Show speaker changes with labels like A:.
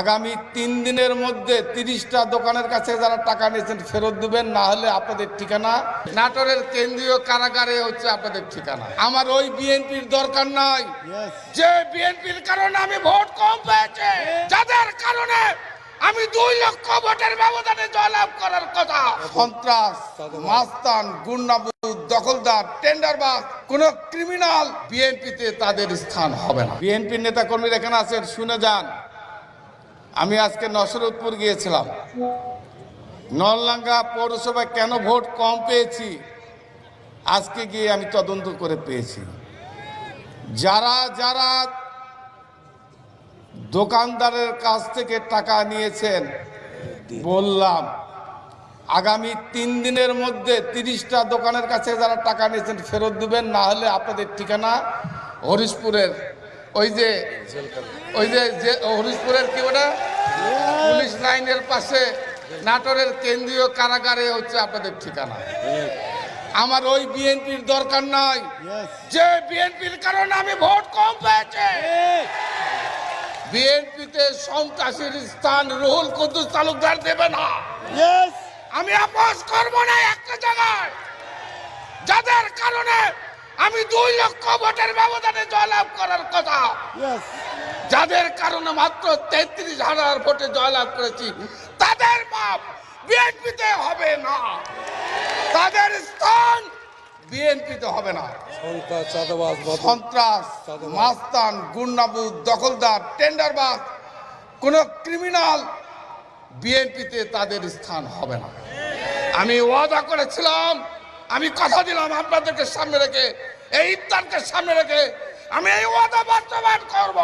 A: আগামী 3 দিনের মধ্যে 30টা দোকানের কাছে যারা টাকা নিয়েছেন ফেরত দিবেন, না হলে আপনাদের ঠিকানা নাটোরের কেন্দ্রীয় কারাগারে হচ্ছে আপনাদের ঠিকানা। আমার ওই বিএনপির দরকার নাই, যে বিএনপির কারণে আমি ভোট কম পেয়েছি, যাদের কারণে আমি 2 লক্ষ ভোটের ব্যবধানে জয়লাভ করার কথা। সন্ত্রাস, মাস্তান, গুন্ডাবুদ, দখলদার, টেন্ডারবাজ, কোন ক্রিমিনাল বিএনপিতে তাদের স্থান হবে না। বিএনপির নেতা কর্মীরা এখানে আছেন, শুনে যান। আমি আজকে নসরতপুর গিয়েছিলাম। নলডাঙ্গা পৌরসভায় কেন ভোট কম পেয়েছি আজকে গিয়ে আমি তদন্ত করে পেয়েছি। যারা যারা দোকানদারের কাছ থেকে টাকা নিয়েছেন, বললাম আগামী 3 দিনের মধ্যে 30টা দোকানের কাছে যারা টাকা নিয়েছেন ফেরত দিবেন, না হলে আপনাদের ঠিকানা হরিশপুরের ওই যে হরিশপুরের কি ওটা পুলিশ লাইনের পাশে নাটোরের কেন্দ্রীয় কারাগারে হচ্ছে আপনাদের ঠিকানা। আমার ওই বিএনপির দরকার নাই, যে বিএনপির কারণে আমি ভোট কম পেয়েছি। বিএনপিতে সন্ত্রাসীর স্থান রুহুল কুদ্দুস তালুকদার দেবে না। আমি আপোষ করব না একটা জায়গায়, যাদের কারণে আমি 2 লক্ষ ভোটের ব্যবধানে জয়লাভ করার কথা, যাদের কারণে মাত্র 33,000 ভোটে জয়লাভ করেছি, তাদের মাপ বিএনপিতে হবে না, তাদের স্থান বিএনপিতে হবে না। সন্ত্রাস, মাস্তান, গুন্ডাবুদ, দখলদার, টেন্ডারবাজ, কোন ক্রিমিনাল বিএনপিতে তাদের স্থান হবে না। আমি ওয়াদা করেছিলাম, আমি কথা দিলাম আপনাদেরকে সামনে রেখে, এই ইফতারকে সামনে রেখে আমি এই ওয়াদা বাস্তবায়ন করব।